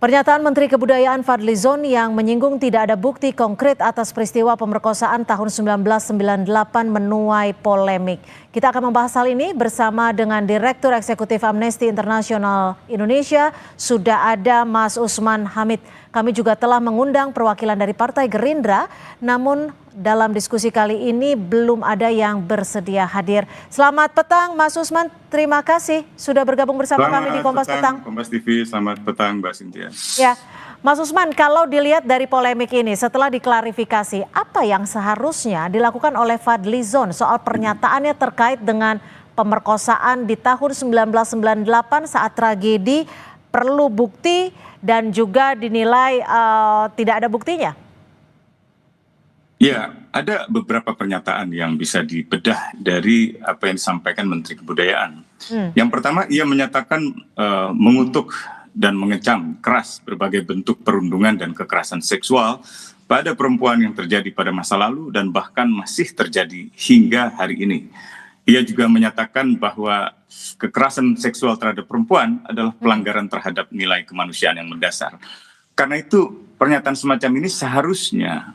Pernyataan Menteri Kebudayaan Fadlizon yang menyinggung tidak ada bukti konkret atas peristiwa pemerkosaan tahun 1998 menuai polemik. Kita akan membahas hal ini bersama dengan Direktur Eksekutif Amnesty International Indonesia. Sudah ada Mas Usman Hamid. Kami juga telah mengundang perwakilan dari Partai Gerindra, namun dalam diskusi kali ini belum ada yang bersedia hadir. Selamat petang Mas Usman, terima kasih sudah bergabung bersama kami di Kompas Petang. Kompas TV, selamat petang Mbak Cynthia. Ya, Mas Usman, kalau dilihat dari polemik ini setelah diklarifikasi, apa yang seharusnya dilakukan oleh Fadlizon soal pernyataannya terkait dengan pemerkosaan di tahun 1998 saat tragedi, perlu bukti dan juga dinilai tidak ada buktinya? Ya, ada beberapa pernyataan yang bisa dibedah dari apa yang disampaikan Menteri Kebudayaan. Yang pertama, ia menyatakan mengutuk dan mengecam keras berbagai bentuk perundungan dan kekerasan seksual pada perempuan yang terjadi pada masa lalu dan bahkan masih terjadi hingga hari ini. Ia juga menyatakan bahwa kekerasan seksual terhadap perempuan adalah pelanggaran terhadap nilai kemanusiaan yang mendasar. Karena itu, pernyataan semacam ini seharusnya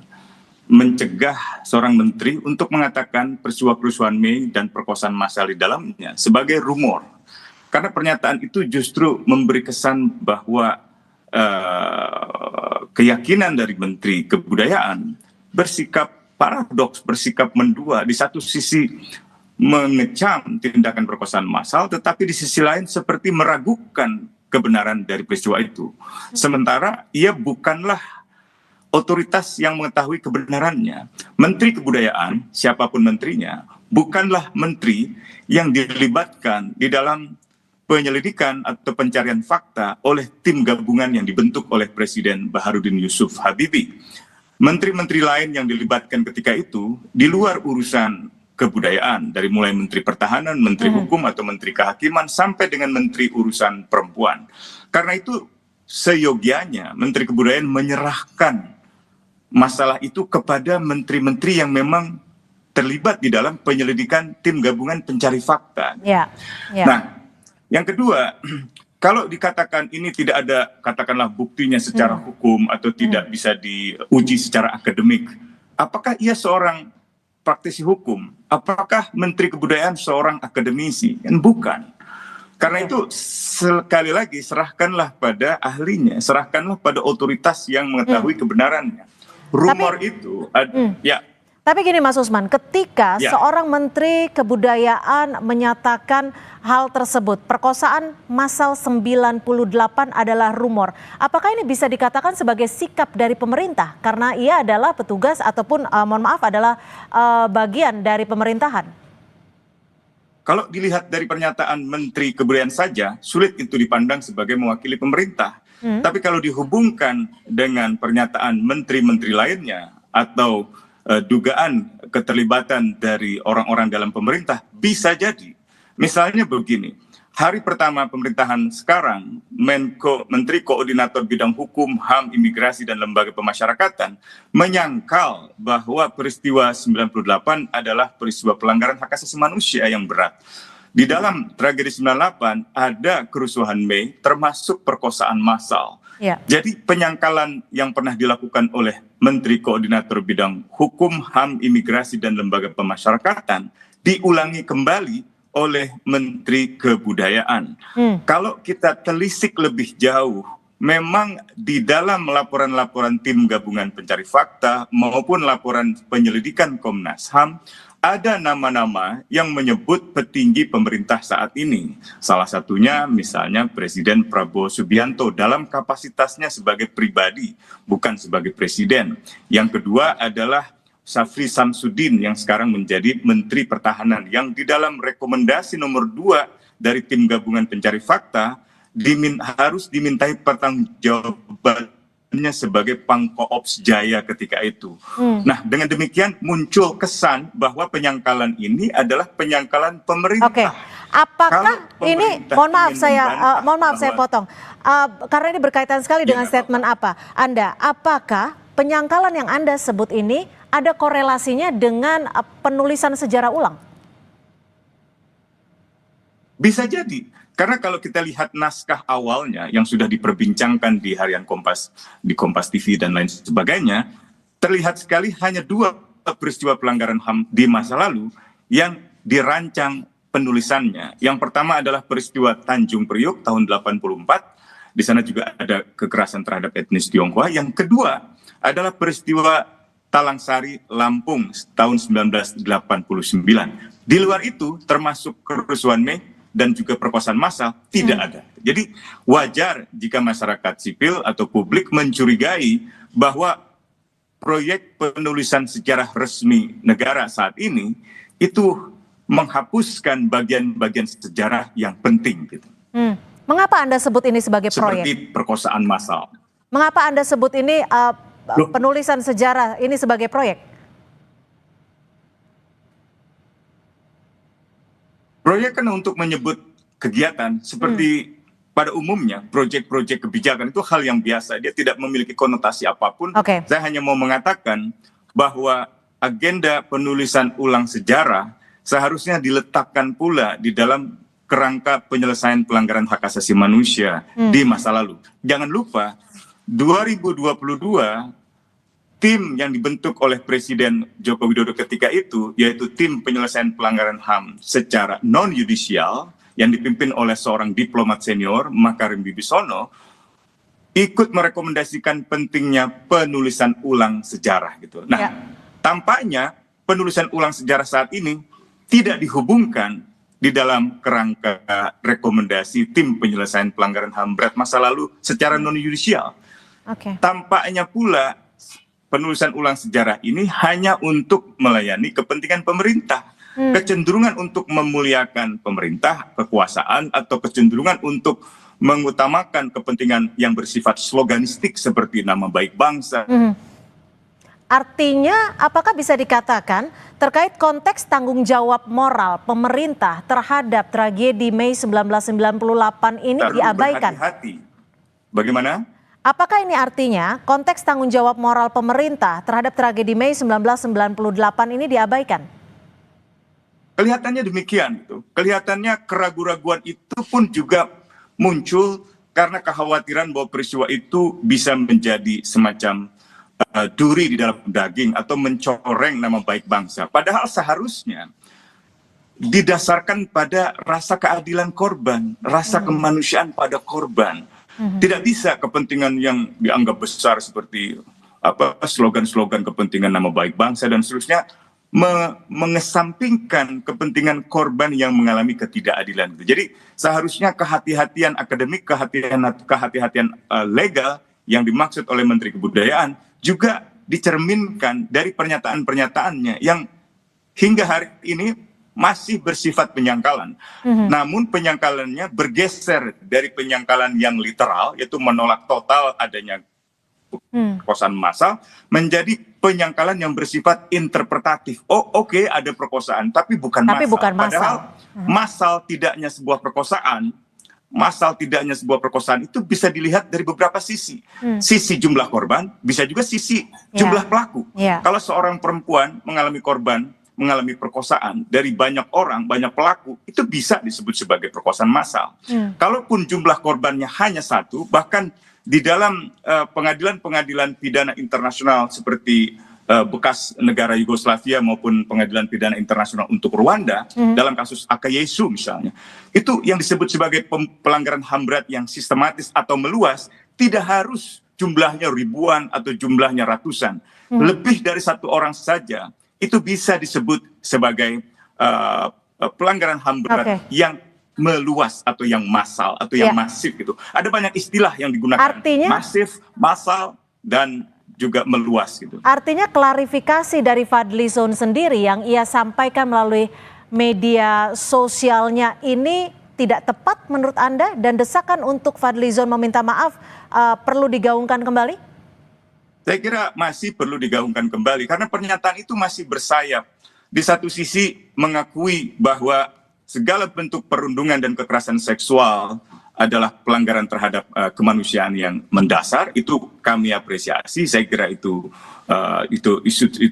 mencegah seorang menteri untuk mengatakan peristiwa kerusuhan Mei dan perkosaan massal di dalamnya sebagai rumor. Karena pernyataan itu justru memberi kesan bahwa keyakinan dari Menteri Kebudayaan bersikap paradoks, bersikap mendua. Di satu sisi mengecam tindakan perkosaan massal, tetapi di sisi lain seperti meragukan kebenaran dari peristiwa itu. Sementara ia bukanlah otoritas yang mengetahui kebenarannya. Menteri Kebudayaan, siapapun menterinya, bukanlah menteri yang dilibatkan di dalam penyelidikan atau pencarian fakta oleh tim gabungan yang dibentuk oleh Presiden Baharudin Yusuf Habibie. Menteri-menteri lain yang dilibatkan ketika itu di luar urusan kebudayaan, dari mulai Menteri Pertahanan, Menteri Hukum atau Menteri Kehakiman sampai dengan Menteri Urusan Perempuan. Karena itu seyogianya Menteri Kebudayaan menyerahkan masalah itu kepada menteri-menteri yang memang terlibat di dalam penyelidikan tim gabungan pencari fakta. Nah, yang kedua, kalau dikatakan ini tidak ada katakanlah buktinya secara hukum atau tidak bisa diuji secara akademik, apakah ia seorang praktisi hukum? Apakah Menteri Kebudayaan seorang akademisi? Bukan. Karena itu sekali lagi serahkanlah pada ahlinya, serahkanlah pada otoritas yang mengetahui kebenarannya. Rumor itu ya. Tapi gini Mas Usman, ketika seorang Menteri Kebudayaan menyatakan hal tersebut, perkosaan massal 98 adalah rumor, apakah ini bisa dikatakan sebagai sikap dari pemerintah? Karena ia adalah petugas ataupun mohon maaf adalah bagian dari pemerintahan. Kalau dilihat dari pernyataan Menteri Kebudayaan saja, sulit itu dipandang sebagai mewakili pemerintah. Tapi kalau dihubungkan dengan pernyataan menteri-menteri lainnya atau dugaan keterlibatan dari orang-orang dalam pemerintah, bisa jadi. Misalnya begini, hari pertama pemerintahan sekarang, Menteri Koordinator Bidang Hukum, HAM, Imigrasi, dan Lembaga Pemasyarakatan menyangkal bahwa peristiwa 98 adalah peristiwa pelanggaran hak asasi manusia yang berat. Di dalam tragedi 98 ada kerusuhan Mei termasuk perkosaan massal. Jadi penyangkalan yang pernah dilakukan oleh Menteri Koordinator Bidang Hukum, HAM, Imigrasi, dan Lembaga Pemasyarakatan diulangi kembali oleh Menteri Kebudayaan. Kalau kita telisik lebih jauh, memang di dalam laporan-laporan tim gabungan pencari fakta maupun laporan penyelidikan Komnas HAM, ada nama-nama yang menyebut petinggi pemerintah saat ini. Salah satunya misalnya Presiden Prabowo Subianto dalam kapasitasnya sebagai pribadi, bukan sebagai presiden. Yang kedua adalah Syafri Samsudin yang sekarang menjadi Menteri Pertahanan, yang di dalam rekomendasi nomor 2 dari tim gabungan pencari fakta harus dimintai pertanggungjawaban sebagai Pangkoops Jaya ketika itu. Nah, dengan demikian muncul kesan bahwa penyangkalan ini adalah penyangkalan pemerintah. Apakah ini, mohon maaf saya potong, karena ini berkaitan sekali dengan statement Anda. Apakah penyangkalan yang Anda sebut ini ada korelasinya dengan penulisan sejarah ulang? Bisa jadi, karena kalau kita lihat naskah awalnya yang sudah diperbincangkan di harian Kompas, di Kompas TV dan lain sebagainya, terlihat sekali hanya 2 peristiwa pelanggaran HAM di masa lalu yang dirancang penulisannya. Yang pertama adalah peristiwa Tanjung Priok tahun 84, di sana juga ada kekerasan terhadap etnis Tionghoa. Yang kedua adalah peristiwa Talangsari, Lampung tahun 1989. Di luar itu termasuk kerusuhan Mei dan juga perkosaan massal tidak ada. Jadi wajar jika masyarakat sipil atau publik mencurigai bahwa proyek penulisan sejarah resmi negara saat ini itu menghapuskan bagian-bagian sejarah yang penting gitu. Mengapa Anda sebut ini sebagai proyek? Seperti perkosaan massal. Mengapa Anda sebut ini penulisan sejarah ini sebagai proyek? Proyek kan untuk menyebut kegiatan seperti pada umumnya proyek-proyek kebijakan itu hal yang biasa, dia tidak memiliki konotasi apapun. Saya hanya mau mengatakan bahwa agenda penulisan ulang sejarah seharusnya diletakkan pula di dalam kerangka penyelesaian pelanggaran hak asasi manusia di masa lalu. Jangan lupa 2022 tim yang dibentuk oleh Presiden Joko Widodo ketika itu, yaitu tim penyelesaian pelanggaran HAM secara non-yudisial, yang dipimpin oleh seorang diplomat senior, Makarim Bibisono, ikut merekomendasikan pentingnya penulisan ulang sejarah gitu. Nah, tampaknya penulisan ulang sejarah saat ini tidak dihubungkan di dalam kerangka rekomendasi tim penyelesaian pelanggaran HAM berat masa lalu secara non-yudisial. Tampaknya pula penulisan ulang sejarah ini hanya untuk melayani kepentingan pemerintah. Kecenderungan untuk memuliakan pemerintah, kekuasaan, atau kecenderungan untuk mengutamakan kepentingan yang bersifat sloganistik seperti nama baik bangsa. Artinya apakah bisa dikatakan terkait konteks tanggung jawab moral pemerintah terhadap tragedi Mei 1998 ini diabaikan? Berhati-hati. Bagaimana? Apakah ini artinya konteks tanggung jawab moral pemerintah terhadap tragedi Mei 1998 ini diabaikan? Kelihatannya demikian. Kelihatannya keraguan-raguan itu pun juga muncul karena kekhawatiran bahwa peristiwa itu bisa menjadi semacam duri di dalam daging atau mencoreng nama baik bangsa. Padahal seharusnya didasarkan pada rasa keadilan korban, rasa kemanusiaan pada korban. Tidak bisa kepentingan yang dianggap besar seperti slogan-slogan kepentingan nama baik bangsa dan seterusnya mengesampingkan kepentingan korban yang mengalami ketidakadilan. Jadi seharusnya kehati-hatian akademik, kehati-hatian legal yang dimaksud oleh Menteri Kebudayaan juga dicerminkan dari pernyataan-pernyataannya yang hingga hari ini masih bersifat penyangkalan. Namun penyangkalannya bergeser dari penyangkalan yang literal, yaitu menolak total adanya perkosaan massal, menjadi penyangkalan yang bersifat interpretatif. Oh oke, ada perkosaan, tapi bukan massal. Padahal massal tidaknya sebuah perkosaan, massal tidaknya sebuah perkosaan itu bisa dilihat dari beberapa sisi. Sisi jumlah korban, bisa juga sisi jumlah pelaku. Kalau seorang perempuan mengalami perkosaan dari banyak orang, banyak pelaku, itu bisa disebut sebagai perkosaan massal. Kalaupun jumlah korbannya hanya 1, bahkan di dalam pengadilan-pengadilan pidana internasional seperti bekas negara Yugoslavia maupun pengadilan pidana internasional untuk Rwanda, dalam kasus Akayesu misalnya, itu yang disebut sebagai pelanggaran HAM berat yang sistematis atau meluas, tidak harus jumlahnya ribuan atau jumlahnya ratusan. Lebih dari 1 orang saja itu bisa disebut sebagai pelanggaran HAM berat yang meluas atau yang massal atau yang masif gitu. Ada banyak istilah yang digunakan. Artinya masif, massal, dan juga meluas gitu. Artinya klarifikasi dari Fadlizon sendiri yang ia sampaikan melalui media sosialnya ini tidak tepat menurut Anda, dan desakan untuk Fadlizon meminta maaf perlu digaungkan kembali? Saya kira masih perlu digaungkan kembali karena pernyataan itu masih bersayap. Di satu sisi mengakui bahwa segala bentuk perundungan dan kekerasan seksual adalah pelanggaran terhadap kemanusiaan yang mendasar, itu kami apresiasi. Saya kira itu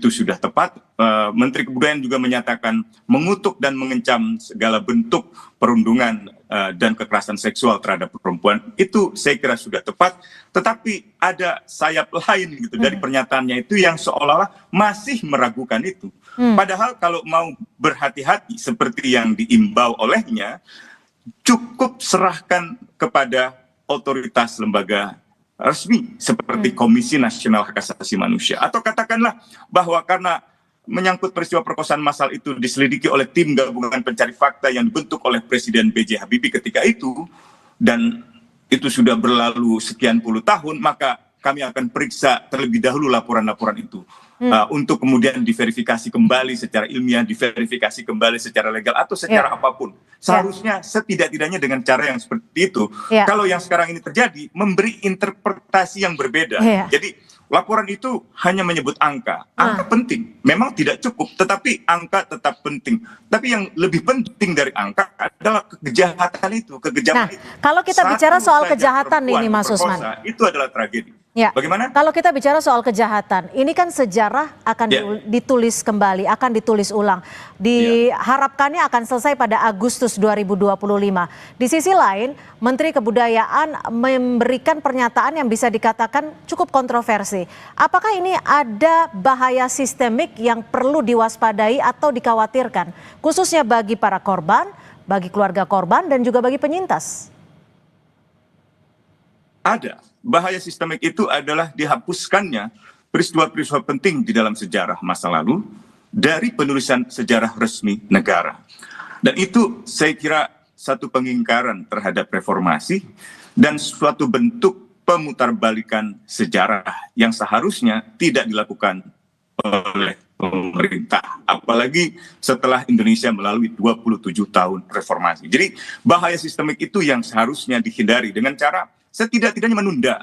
sudah tepat. Menteri Kebudayaan juga menyatakan mengutuk dan mengecam segala bentuk perundungan dan kekerasan seksual terhadap perempuan. Itu saya kira sudah tepat, tetapi ada sayap lain gitu dari pernyataannya itu yang seolah-olah masih meragukan itu. Padahal kalau mau berhati-hati seperti yang diimbau olehnya, cukup serahkan kepada otoritas lembaga resmi seperti Komisi Nasional Hak Asasi Manusia, atau katakanlah bahwa karena menyangkut peristiwa perkosaan massal itu diselidiki oleh tim gabungan pencari fakta yang dibentuk oleh Presiden B.J. Habibie ketika itu, dan itu sudah berlalu sekian puluh tahun, maka kami akan periksa terlebih dahulu laporan-laporan itu untuk kemudian diverifikasi kembali secara ilmiah, diverifikasi kembali secara legal atau secara apapun. Seharusnya setidak-tidaknya dengan cara yang seperti itu. Kalau yang sekarang ini terjadi, memberi interpretasi yang berbeda. Jadi laporan itu hanya menyebut angka. Angka penting, memang tidak cukup, tetapi angka tetap penting. Tapi yang lebih penting dari angka adalah kejahatan itu, kekejaman itu. Kalau kita bicara soal kejahatan ini, Mas Usman, itu adalah tragedi. Bagaimana? Kalau kita bicara soal kejahatan, ini kan sejarah akan ditulis kembali, akan ditulis ulang. Diharapkannya akan selesai pada Agustus 2025. Di sisi lain, Menteri Kebudayaan memberikan pernyataan yang bisa dikatakan cukup kontroversi. Apakah ini ada bahaya sistemik yang perlu diwaspadai atau dikhawatirkan, khususnya bagi para korban, bagi keluarga korban, dan juga bagi penyintas? Ada. Bahaya sistemik itu adalah dihapuskannya peristiwa-peristiwa penting di dalam sejarah masa lalu dari penulisan sejarah resmi negara. Dan itu saya kira satu pengingkaran terhadap reformasi dan suatu bentuk pemutarbalikan sejarah yang seharusnya tidak dilakukan oleh pemerintah, apalagi setelah Indonesia melalui 27 tahun reformasi. Jadi bahaya sistemik itu yang seharusnya dihindari dengan cara setidak-tidaknya menunda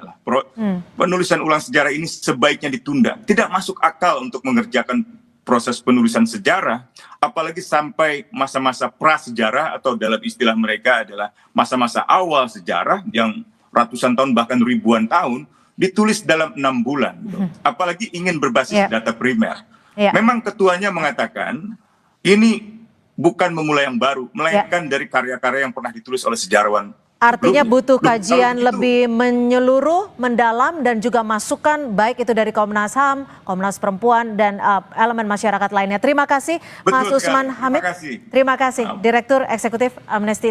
penulisan ulang sejarah ini, sebaiknya ditunda. Tidak masuk akal untuk mengerjakan proses penulisan sejarah, apalagi sampai masa-masa prasejarah atau dalam istilah mereka adalah masa-masa awal sejarah yang ratusan tahun bahkan ribuan tahun ditulis dalam 6 bulan. Apalagi ingin berbasis data primer. Memang ketuanya mengatakan ini bukan memulai yang baru, melainkan dari karya-karya yang pernah ditulis oleh sejarawan. Artinya butuh kajian lebih menyeluruh, mendalam, dan juga masukan baik itu dari Komnas HAM, Komnas Perempuan, dan elemen masyarakat lainnya. Terima kasih Mas Usman Hamid. Terima kasih Direktur Eksekutif Amnesty